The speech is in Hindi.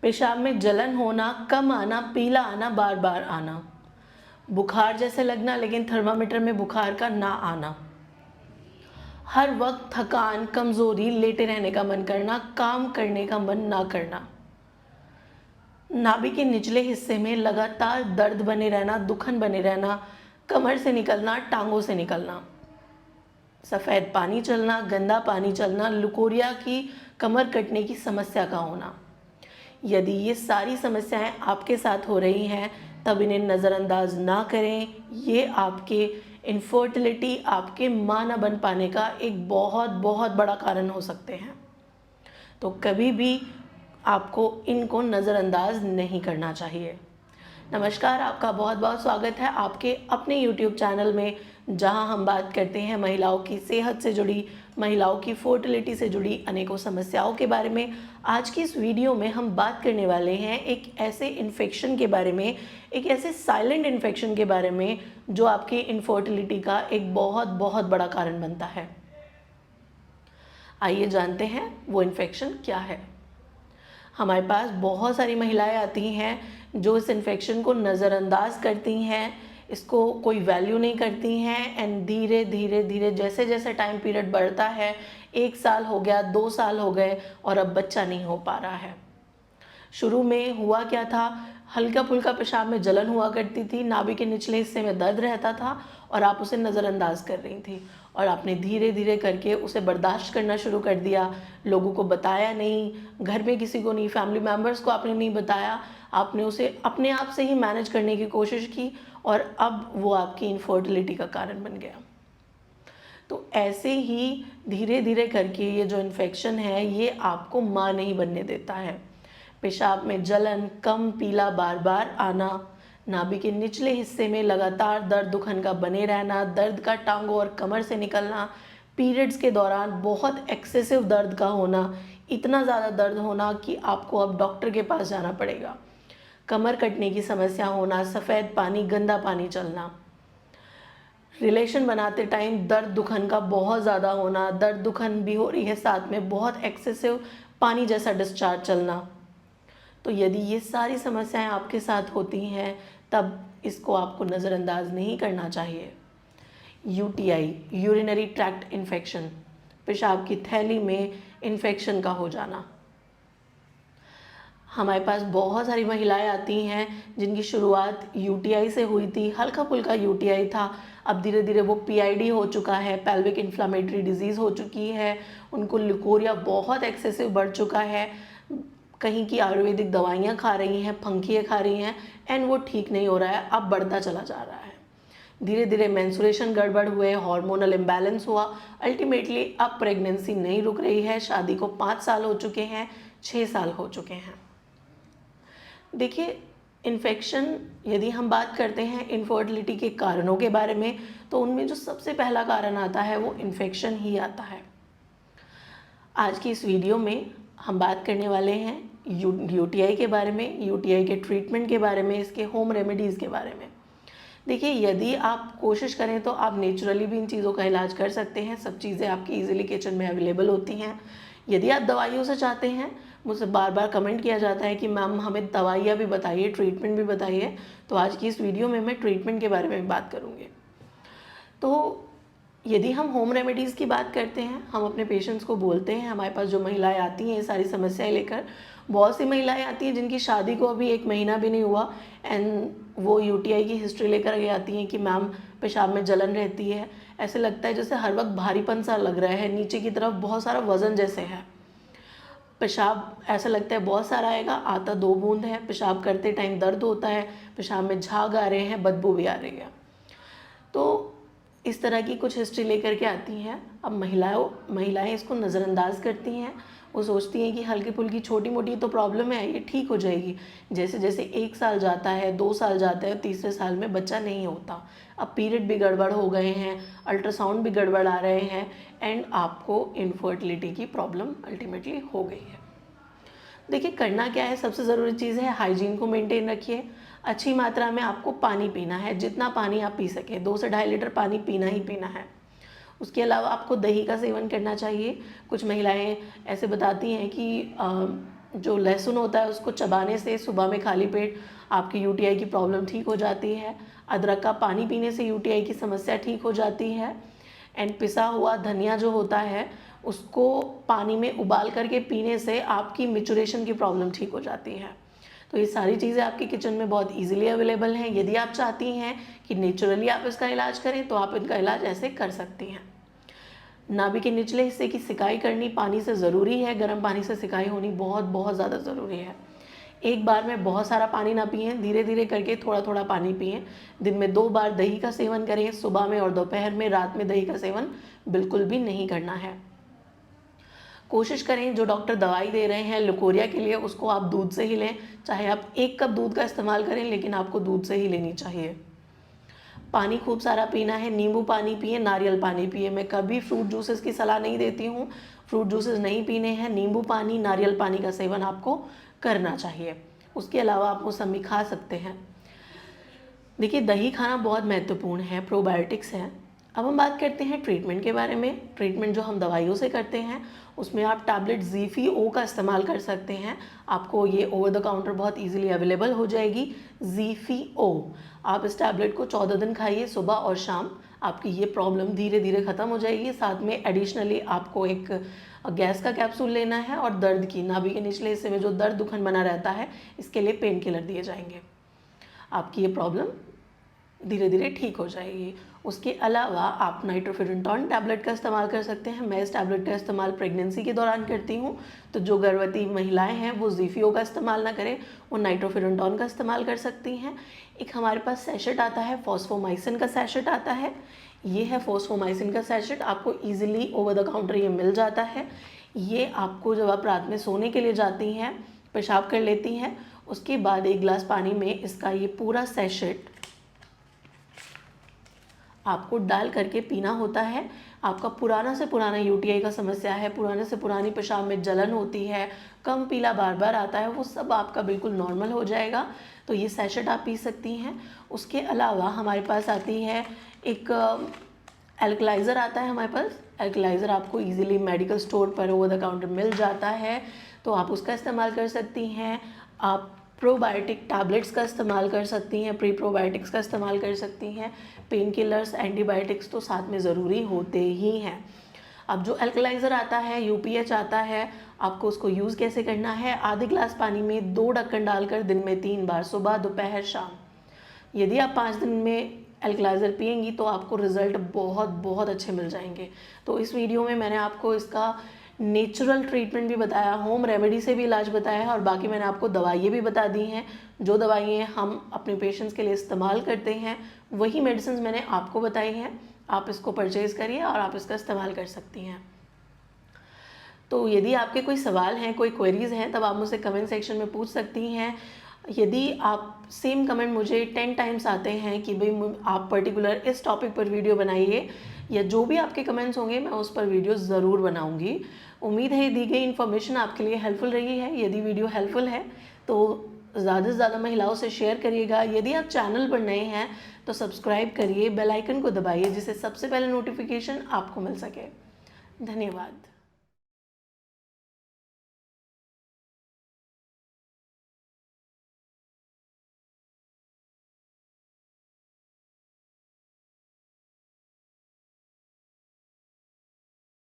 पेशाब में जलन होना, कम आना, पीला आना, बार बार आना, बुखार जैसे लगना लेकिन थर्मामीटर में बुखार का ना आना, हर वक्त थकान, कमज़ोरी, लेटे रहने का मन करना, काम करने का मन ना करना, नाभि के निचले हिस्से में लगातार दर्द बने रहना, दुखन बने रहना, कमर से निकलना, टांगों से निकलना, सफ़ेद पानी चलना, गंदा पानी चलना, लुकोरिया की कमर कटने की समस्या का होना। यदि ये सारी समस्याएं आपके साथ हो रही हैं तब इन्हें नज़रअंदाज ना करें। ये आपके इनफर्टिलिटी, आपके मां न बन पाने का एक बहुत बहुत बड़ा कारण हो सकते हैं। तो कभी भी आपको इनको नज़रअंदाज नहीं करना चाहिए। नमस्कार, आपका बहुत बहुत स्वागत है आपके अपने YouTube चैनल में, जहां हम बात करते हैं महिलाओं की सेहत से जुड़ी, महिलाओं की फर्टिलिटी से जुड़ी अनेकों समस्याओं के बारे में। आज की इस वीडियो में हम बात करने वाले हैं एक ऐसे इन्फेक्शन के बारे में, एक ऐसे साइलेंट इन्फेक्शन के बारे में जो आपकी इनफर्टिलिटी का एक बहुत बहुत बड़ा कारण बनता है। आइए जानते हैं वो इन्फेक्शन क्या है। हमारे पास बहुत सारी महिलाएं आती हैं जो इस इन्फेक्शन को नज़रअंदाज करती हैं, इसको कोई वैल्यू नहीं करती हैं, एंड धीरे धीरे धीरे जैसे जैसे टाइम पीरियड बढ़ता है, 1 साल हो गया, 2 साल हो गए और अब बच्चा नहीं हो पा रहा है। शुरू में हुआ क्या था, हल्का फुल्का पेशाब में जलन हुआ करती थी, नाभि के निचले हिस्से में दर्द रहता था और आप उसे नज़रअंदाज कर रही थी और आपने धीरे धीरे करके उसे बर्दाश्त करना शुरू कर दिया। लोगों को बताया नहीं, घर में किसी को नहीं, फैमिली मेम्बर्स को आपने नहीं बताया, आपने उसे अपने आप से ही मैनेज करने की कोशिश की और अब वो आपकी इनफर्टिलिटी का कारण बन गया। तो ऐसे ही धीरे धीरे करके ये जो इन्फेक्शन है ये आपको मां नहीं बनने देता है। पेशाब में जलन, कम पीला बार बार आना, नाभि के निचले हिस्से में लगातार दर्द दुखन का बने रहना, दर्द का टांगों और कमर से निकलना, पीरियड्स के दौरान बहुत एक्सेसिव दर्द का होना, इतना ज़्यादा दर्द होना कि आपको अब डॉक्टर के पास जाना पड़ेगा, कमर कटने की समस्या होना, सफ़ेद पानी, गंदा पानी चलना, रिलेशन बनाते टाइम दर्द दुखन का बहुत ज़्यादा होना, दर्द दुखन भी हो रही है, साथ में बहुत एक्सेसिव पानी जैसा डिस्चार्ज चलना। तो यदि ये सारी समस्याएं आपके साथ होती हैं तब इसको आपको नज़रअंदाज नहीं करना चाहिए। यूटीआई, यूरिनरी ट्रैक्ट इन्फेक्शन, पेशाब की थैली में इन्फेक्शन का हो जाना। हमारे पास बहुत सारी महिलाएं आती हैं जिनकी शुरुआत यूटीआई से हुई थी, हल्का फुल्का यूटीआई था, अब धीरे धीरे वो पीआईडी हो चुका है, पेल्विक इन्फ्लामेटरी डिजीज़ हो चुकी है, उनको लिकोरिया बहुत एक्सेसिव बढ़ चुका है, कहीं की आयुर्वेदिक दवाइयाँ खा रही हैं, फंकियाँ खा रही हैं, एंड वो ठीक नहीं हो रहा है, अब बढ़ता चला जा रहा है। धीरे धीरे मेंस्ट्रुएशन गड़बड़ हुए, हार्मोनल इम्बैलेंस हुआ, अल्टीमेटली अब प्रेगनेंसी नहीं रुक रही है, शादी को 5 साल हो चुके हैं, 6 साल हो चुके हैं। देखिए, इन्फेक्शन, यदि हम बात करते हैं इनफर्टिलिटी के कारणों के बारे में, तो उनमें जो सबसे पहला कारण आता है वो इन्फेक्शन ही आता है। आज की इस वीडियो में हम बात करने वाले हैं यूटीआई के बारे में, यूटीआई के ट्रीटमेंट के बारे में, इसके होम रेमेडीज़ के बारे में। देखिए, यदि आप कोशिश करें तो आप नेचुरली भी इन चीज़ों का इलाज कर सकते हैं, सब चीज़ें आपकी इजीली किचन में अवेलेबल होती हैं। यदि आप दवाइयों से चाहते हैं, मुझसे बार बार कमेंट किया जाता है कि मैम हमें दवाइयाँ भी बताइए, ट्रीटमेंट भी बताइए, तो आज की इस वीडियो में मैं ट्रीटमेंट के बारे में बात करूँगी। तो यदि हम होम रेमेडीज़ की बात करते हैं, हम अपने पेशेंट्स को बोलते हैं, हमारे पास जो महिलाएं आती हैं ये सारी समस्याएं लेकर, बहुत सी महिलाएं आती हैं जिनकी शादी को अभी 1 महीना भी नहीं हुआ एंड वो यूटीआई की हिस्ट्री लेकर के आती हैं कि मैम पेशाब में जलन रहती है, ऐसे लगता है जैसे हर वक्त भारीपन सा लग रहा है, नीचे की तरफ बहुत सारा वज़न जैसे है, पेशाब ऐसा लगता है बहुत सारा आएगा, आता 2 बूंद है, पेशाब करते टाइम दर्द होता है, पेशाब में झाग आ रहे हैं, बदबू भी आ रही है। तो इस तरह की कुछ हिस्ट्री लेकर के आती हैं। अब महिलाएं इसको नज़रअंदाज करती हैं, वो सोचती हैं कि हल्की फुल्की छोटी मोटी तो प्रॉब्लम है, ये ठीक हो जाएगी। जैसे जैसे 1 साल जाता है, 2 साल जाता है, तीसरे साल में बच्चा नहीं होता, अब पीरियड भी गड़बड़ हो गए हैं, अल्ट्रासाउंड भी गड़बड़ आ रहे हैं एंड आपको इनफर्टिलिटी की प्रॉब्लम अल्टीमेटली हो गई है। देखिए, करना क्या है, सबसे ज़रूरी चीज़ है हाइजीन को मेंटेन रखिए, अच्छी मात्रा में आपको पानी पीना है, जितना पानी आप पी सकें, 2 से ढाई लीटर पानी पीना ही पीना है। उसके अलावा आपको दही का सेवन करना चाहिए। कुछ महिलाएं ऐसे बताती हैं कि जो लहसुन होता है उसको चबाने से सुबह में खाली पेट आपकी यूटीआई की प्रॉब्लम ठीक हो जाती है। अदरक का पानी पीने से यूटीआई की समस्या ठीक हो जाती है। एंड पिसा हुआ धनिया जो होता है उसको पानी में उबाल करके पीने से आपकी मिचुरेशन की प्रॉब्लम ठीक हो जाती है। तो ये सारी चीज़ें आपके किचन में बहुत इजीली अवेलेबल हैं। यदि आप चाहती हैं कि नेचुरली आप इसका इलाज करें तो आप इनका इलाज ऐसे कर सकती हैं। नाभि के निचले हिस्से की सिकाई करनी पानी से ज़रूरी है। गर्म पानी से सिकाई होनी बहुत बहुत ज़्यादा ज़रूरी है। एक बार में बहुत सारा पानी ना पिएं, धीरे धीरे करके थोड़ा थोड़ा पानी पिएं। दिन में 2 बार दही का सेवन करें, सुबह में और दोपहर में। रात में दही का सेवन बिल्कुल भी नहीं करना है। कोशिश करें जो डॉक्टर दवाई दे रहे हैं लुकोरिया के लिए उसको आप दूध से ही लें। चाहे आप 1 कप दूध का इस्तेमाल करें लेकिन आपको दूध से ही लेनी चाहिए। पानी खूब सारा पीना है। नींबू पानी पिए, नारियल पानी पिए। मैं कभी फ्रूट जूसेस की सलाह नहीं देती हूँ। फ्रूट जूसेस नहीं पीने हैं। नींबू पानी, नारियल पानी का सेवन आपको करना चाहिए। उसके अलावा आप मौसमी खा सकते हैं। देखिए, दही खाना बहुत महत्वपूर्ण है, प्रोबायोटिक्स है। अब हम बात करते हैं ट्रीटमेंट के बारे में। ट्रीटमेंट जो हम दवाइयों से करते हैं उसमें आप टैबलेट ZFO का इस्तेमाल कर सकते हैं। आपको ये ओवर द काउंटर बहुत इजीली अवेलेबल हो जाएगी। ZFO, आप इस टैबलेट को 14 दिन खाइए, सुबह और शाम। आपकी ये प्रॉब्लम धीरे धीरे ख़त्म हो जाएगी। साथ में एडिशनली आपको एक गैस का कैप्सूल लेना है और दर्द की, नाभि के निचले हिस्से में जो दर्द दुखन बना रहता है, इसके लिए पेन किलर दिए जाएंगे। आपकी ये प्रॉब्लम धीरे धीरे ठीक हो जाएगी। उसके अलावा आप नाइट्रोफिरेंटॉन टैबलेट का इस्तेमाल कर सकते हैं। मैं इस टैबलेट का इस्तेमाल प्रेगनेंसी के दौरान करती हूँ। तो जो गर्भवती महिलाएं हैं वो ZFO का इस्तेमाल ना करें, वो नाइट्रोफिरेंटॉन का इस्तेमाल कर सकती हैं। एक हमारे पास सैशेट आता है, फॉस्फोमाइसिन का सैशेट आता है। ये है फॉस्फोमाइसिन का सैशेट, आपको ईजिली ओवर द काउंटर ये मिल जाता है। ये आपको जब आप रात में सोने के लिए जाती हैं, पेशाब कर लेती हैं, उसके बाद 1 गिलास पानी में इसका ये पूरा सैशेट आपको डाल करके पीना होता है। आपका पुराना से पुराना यूटीआई का समस्या है, पुराने से पुरानी पेशाब में जलन होती है, कम पीला बार बार आता है, वो सब आपका बिल्कुल नॉर्मल हो जाएगा। तो ये सैशेट आप पी सकती हैं। उसके अलावा हमारे पास आती है एक एल्कलाइज़र आता है हमारे पास। एल्कलाइज़र आपको इजीली मेडिकल स्टोर पर ओवर द काउंटर मिल जाता है, तो आप उसका इस्तेमाल कर सकती हैं। आप प्रोबायोटिक टैबलेट्स का इस्तेमाल कर सकती हैं, प्री प्रोबायोटिक्स का इस्तेमाल कर सकती हैं। पेन किलर्स, एंटीबायोटिक्स तो साथ में ज़रूरी होते ही हैं। अब जो एल्कलाइज़र आता है, UPH आता है, आपको उसको यूज़ कैसे करना है? आधे गिलास पानी में 2 ढक्कन डालकर दिन में 3 बार, सुबह, दोपहर, शाम। यदि आप 5 दिन में एल्कलाइज़र पिएंगी तो आपको रिज़ल्ट बहुत बहुत अच्छे मिल जाएंगे। तो इस वीडियो में मैंने आपको इसका नेचुरल ट्रीटमेंट भी बताया, होम रेमेडी से भी इलाज बताया है, और बाकी मैंने आपको दवाइयाँ भी बता दी हैं। जो दवाइयाँ हम अपने पेशेंट्स के लिए इस्तेमाल करते हैं वही मेडिसिन मैंने आपको बताई हैं। आप इसको परचेज़ करिए और आप इसका इस्तेमाल कर सकती हैं। तो यदि आपके कोई सवाल हैं, कोई क्वेरीज़ हैं, तब आप मुझसे कमेंट सेक्शन में पूछ सकती हैं। यदि आप सेम कमेंट मुझे 10 टाइम्स आते हैं कि भाई आप पर्टिकुलर इस टॉपिक पर वीडियो बनाइए, या जो भी आपके कमेंट्स होंगे मैं उस पर वीडियो ज़रूर बनाऊंगी। उम्मीद है दी गई इन्फॉर्मेशन आपके लिए हेल्पफुल रही है। यदि वीडियो हेल्पफुल है तो ज़्यादा से ज़्यादा महिलाओं से शेयर करिएगा। यदि आप चैनल पर नए हैं तो सब्सक्राइब करिए, बेल आइकन को दबाइए जिससे सबसे पहले नोटिफिकेशन आपको मिल सके। धन्यवाद।